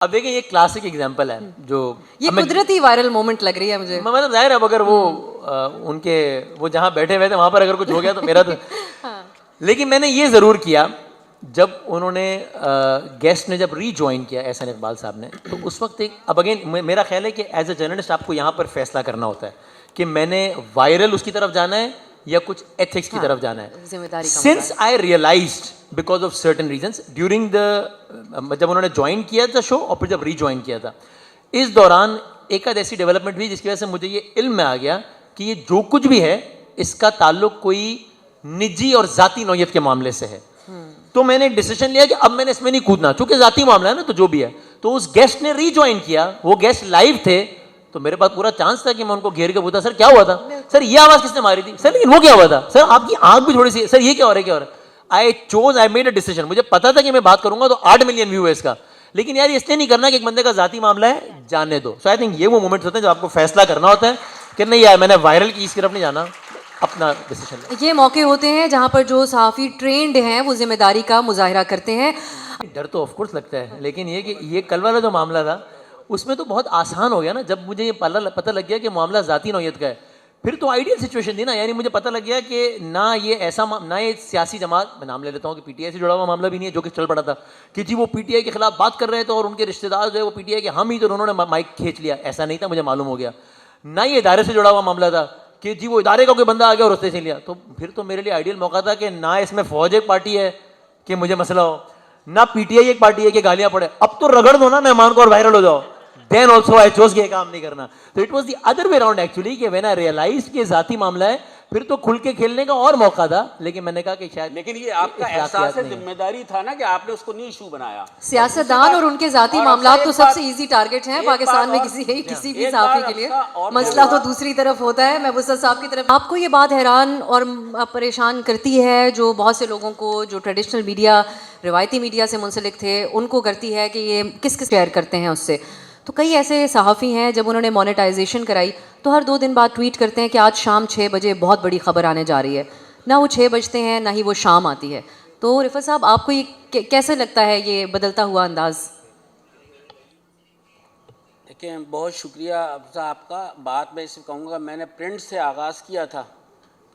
اب دیکھیں یہ کلاسک ایگزامپل ہے جو یہ قدرتی وائرل مومنٹ لگ رہی ہے مجھے. مطلب ظاہر ہے اب اگر وہ ان کے وہ جہاں بیٹھے ہوئے تھے وہاں پر اگر کچھ ہو گیا تو میرا تو لیکن میں نے یہ ضرور کیا جب انہوں نے گیسٹ نے جب ری جوائن کیا احسن اقبال صاحب نے تو اس وقت ایک اب اگین میرا خیال ہے کہ ایز اے جرنلسٹ آپ کو یہاں پر فیصلہ کرنا ہوتا ہے کہ میں نے وائرل اس کی طرف جانا ہے یا کچھ ایتھکس کی طرف جانا ہے. Since I realized because of certain reasons during the جب انہوں نے جوائن کیا تھا شو اور پھر جب ری جوائن کیا تھا اس دوران ایک آدھ ایسی ڈیولپمنٹ ہوئی جس کی وجہ سے مجھے یہ علم میں آ گیا کہ یہ جو کچھ بھی ہے اس کا تعلق کوئی نجی اور ذاتی نوعیت کے معاملے سے ہے. تو میں نے ایک ڈیسیژن لیا کہ اب میں نے اس میں نہیں کودنا چونکہ ذاتی معاملہ ہے نا تو جو بھی ہے. تو اس گیسٹ نے ری جوائن کیا وہ گیسٹ لائیو تھے تو میرے پاس پورا چانس تھا کہ میں ان کو گھیر کے پوچھتا سر کیا ہوا تھا, سر یہ آواز کس نے ماری تھی, سر لیکن وہ کیا ہوا تھا, سر آپ کی آنکھ بھی تھوڑی سی, سر یہ کیا ہو رہا ہے کیا ہو رہا ہے. I made a decision. مجھے پتا تھا کہ میں بات کروں گا تو 8 ملین ویو ہے اس کا, لیکن یار اس لیے نہیں کرنا کہ ایک بندے کا ذاتی معاملہ ہے جانے دو. سو آئی تھنک یہ وہ مومنٹس ہوتے ہیں جو آپ کو فیصلہ کرنا ہوتا ہے کہ نہیں یار میں نے وائرل کی اس طرف نہیں جانا, اپنا ڈیسیژن. یہ موقع ہوتے ہیں جہاں پر جو صحافی ٹرینڈ ہیں وہ ذمہ داری کا مظاہرہ کرتے ہیں. ڈر تو آف کورس لگتا ہے لیکن یہ کہ یہ کل والا جو معاملہ تھا اس میں تو بہت آسان ہو گیا نا جب مجھے یہ پتہ لگ گیا کہ معاملہ ذاتی نوعیت کا ہے. پھر تو آئیڈیل سچویشن تھی نا, یعنی مجھے پتہ لگ گیا کہ نہ یہ ایسا نہ یہ سیاسی جماعت, میں نام لے لیتا ہوں کہ پی ٹی آئی سے جڑا ہوا معاملہ بھی نہیں ہے جو کہ چل پڑا تھا کہ جی وہ پی ٹی آئی کے خلاف بات کر رہے تھے اور ان کے رشتہ دار جو ہے وہ پی ٹی آئی کے ہم ہی تو انہوں نے مائک کھینچ لیا. ایسا نہیں تھا, مجھے معلوم ہو گیا. نہ یہ ادارے سے جڑا ہوا معاملہ تھا کہ جی وہ ادارے کا کوئی بندہ آ گیا اور اس سے لیا. تو پھر تو میرے لیے آئیڈیل موقع تھا کہ نہ اس میں فوج ایک پارٹی ہے کہ مجھے مسئلہ ہو, نہ پی ٹی آئی ایک پارٹی ہے کہ گالیاں پڑے. اب تو رگڑ دو نا مہمان کو اور وائرل ہو جاؤ. Then also I chose کہ یہ کام نہیں کرنا. So it was the other way around actually کہ when I realized کہ ذاتی معاملہ ہے پھر تو کھل کے کھیلنے کا اور موقع تھا, لیکن میں نے کہا کہ شاید لیکن یہ آپ کا احساس ذمہ داری تھا نا کہ آپ نے اس کو نہیں ایشو بنایا. سیاستدان اور ان کے ذاتی معاملات تو سب سے ایزی ٹارگٹ ہیں پاکستان میں کسی بھی صحافی کے لیے. مسئلہ تو دوسری طرف ہوتا ہے. میں وسط صاحب کی طرف, آپ کو یہ بات حیران اور پریشان کرتی ہے جو بہت سے لوگوں کو جو ٹریڈیشنل میڈیا روایتی میڈیا سے منسلک تھے ان کو کرتی ہے کہ یہ کس شیئر کرتے ہیں اس سے. تو کئی ایسے صحافی ہیں جب انہوں نے مونیٹائزیشن کرائی تو ہر 2 دن بعد ٹویٹ کرتے ہیں کہ آج شام 6 بجے بہت بڑی خبر آنے جا رہی ہے. نہ وہ 6 بجتے ہیں نہ ہی وہ شام آتی ہے. تو رفعت صاحب آپ کو یہ کیسے لگتا ہے یہ بدلتا ہوا انداز؟ دیکھیں بہت شکریہ افضا آپ کا. بات میں صرف کہوں گا میں نے پرنٹ سے آغاز کیا تھا,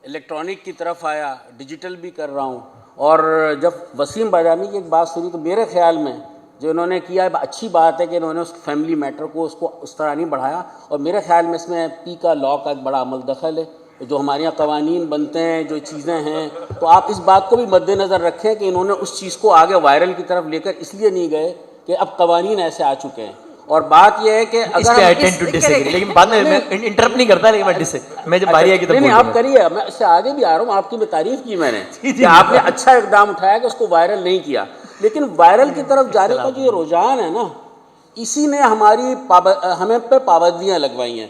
الیکٹرانک کی طرف آیا, ڈیجیٹل بھی کر رہا ہوں. اور جب وسیم بادامی کی ایک بات سنی تو میرے خیال میں جو انہوں نے کیا اچھی بات ہے کہ انہوں نے اس فیملی میٹر کو اس کو اس طرح نہیں بڑھایا. اور میرے خیال میں اس میں پی کا لاء کا ایک بڑا عمل دخل ہے. جو ہمارے یہاں قوانین بنتے ہیں جو چیزیں ہیں تو آپ اس بات کو بھی مد نظر رکھیں کہ انہوں نے اس چیز کو آگے وائرل کی طرف لے کر اس لیے نہیں گئے کہ اب قوانین ایسے آ چکے ہیں. اور بات یہ ہے کہ لیکن بعد میں انٹرپٹ نہیں کرتا, لیکن میں جب باری آئی نہیں آپ کریے, میں اس سے آگے بھی آ رہا ہوں. آپ کی میں تعریف کی میں نے کہ آپ نے اچھا اقدام اٹھایا کہ اس کو وائرل نہیں کیا, لیکن وائرل کی طرف جانے کا جو یہ رجحان ہے نا اسی نے ہمیں پہ پابندیاں لگوائی ہیں.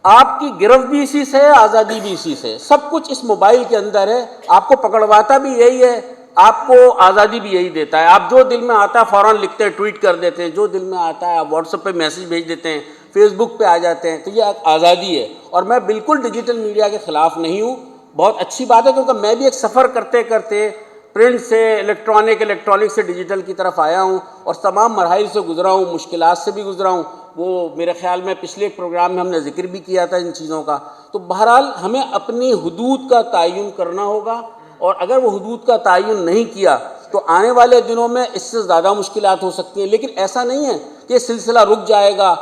آپ کی گرفت بھی اسی سے ہے, آزادی بھی اسی سے, سب کچھ اس موبائل کے اندر ہے. آپ کو پکڑواتا بھی یہی ہے, آپ کو آزادی بھی یہی دیتا ہے. آپ جو دل میں آتا ہے فوراً لکھتے ہیں, ٹویٹ کر دیتے ہیں, جو دل میں آتا ہے آپ واٹس ایپ پہ میسج بھیج دیتے ہیں, فیس بک پہ آ جاتے ہیں. تو یہ ایک آزادی ہے اور میں بالکل ڈیجیٹل میڈیا کے خلاف نہیں ہوں. بہت اچھی بات ہے کیونکہ میں بھی ایک سفر کرتے کرتے پرنٹ سے الیکٹرانک سے ڈیجیٹل کی طرف آیا ہوں اور تمام مراحل سے گزرا ہوں, مشکلات سے بھی گزرا ہوں. وہ میرے خیال میں پچھلے پروگرام میں ہم نے ذکر بھی کیا تھا ان چیزوں کا. تو بہرحال ہمیں اپنی حدود کا تعین کرنا ہوگا اور اگر وہ حدود کا تعین نہیں کیا تو آنے والے دنوں میں اس سے زیادہ مشکلات ہو سکتی ہیں. لیکن ایسا نہیں ہے کہ یہ سلسلہ رک جائے گا.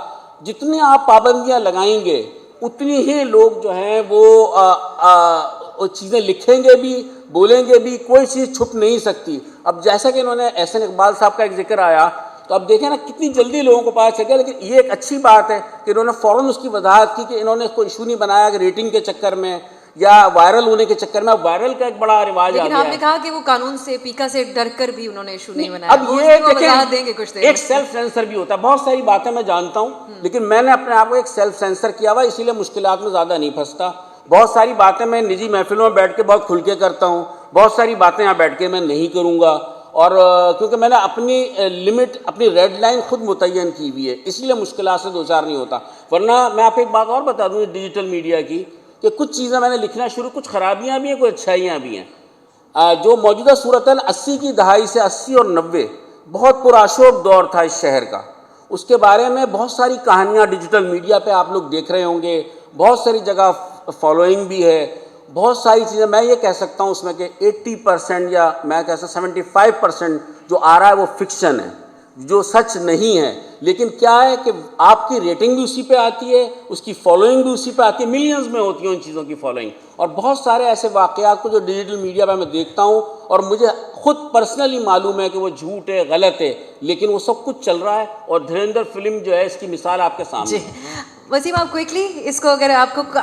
جتنی آپ پابندیاں لگائیں گے اتنی ہی لوگ جو ہیں وہ چیزیں لکھیں گے بھی, بولیں گے بھی, کوئی چیز چھپ نہیں سکتی. اب جیسا کہ انہوں نے احسن اقبال صاحب کا ایک ذکر آیا تو اب دیکھیں نا کتنی جلدی لوگوں کو پتہ چل گیا. لیکن یہ ایک اچھی بات ہے کہ انہوں نے فوراً اس کی وضاحت کی کہ انہوں نے کوئی ایشو نہیں بنایا کہ ریٹنگ کے چکر میں یا وائرل ہونے کے چکر میں. اب وائرل کا ایک بڑا رواج آ گیا ہے. لیکن آپ نے کہا کہ وہ قانون سے پیکا سے ڈر کر بھی انہوں نے ایشو نہیں بنایا. اب یہ دیں گے کچھ ایک سیلف سینسر بھی ہوتا ہے. بہت ساری باتیں میں جانتا ہوں لیکن میں نے اپنے آپ کو ایک سیلف سینسر کیا ہوا, اسی لیے مشکلات میں زیادہ نہیں پھنستا. بہت ساری باتیں میں نجی محفلوں میں بیٹھ کے بہت کھل کے کرتا ہوں, بہت ساری باتیں یہاں بیٹھ کے میں نہیں کروں گا. اور کیونکہ میں نے اپنی لمٹ, اپنی ریڈ لائن خود متعین کی ہوئی ہے, اس لیے مشکلات سے دوچار نہیں ہوتا. ورنہ میں آپ کو ایک بات اور بتا دوں ڈیجیٹل میڈیا کی کہ کچھ چیزیں میں نے لکھنا شروع, کچھ خرابیاں بھی ہیں کچھ اچھائیاں بھی ہیں. جو موجودہ صورتحال 80 کی دہائی سے 80 اور 90 بہت پرآشوب دور تھا اس شہر کا, اس کے بارے میں بہت ساری کہانیاں ڈیجیٹل میڈیا پہ آپ لوگ دیکھ رہے ہوں گے, بہت ساری جگہ فالوئنگ بھی ہے, بہت ساری چیزیں. میں یہ کہہ سکتا ہوں اس میں کہ 80% یا میں کہہ سکتا 75% جو آ رہا ہے وہ فکشن ہے, جو سچ نہیں ہے. لیکن کیا ہے کہ آپ کی ریٹنگ بھی اسی پہ آتی ہے, اس کی فالوئنگ بھی اسی پہ آتی ہے, ملینز میں ہوتی ہیں ان چیزوں کی فالوئنگ. اور بہت سارے ایسے واقعات کو جو ڈیجیٹل میڈیا پہ میں دیکھتا ہوں اور مجھے خود پرسنلی معلوم ہے کہ وہ جھوٹ ہے, غلط ہے, لیکن وہ سب کچھ چل رہا ہے. اور دھریندر فلم جو ہے اس کی مثال آپ کے سامنے. وسیم آپ کوئکلی اس کو اگر آپ کو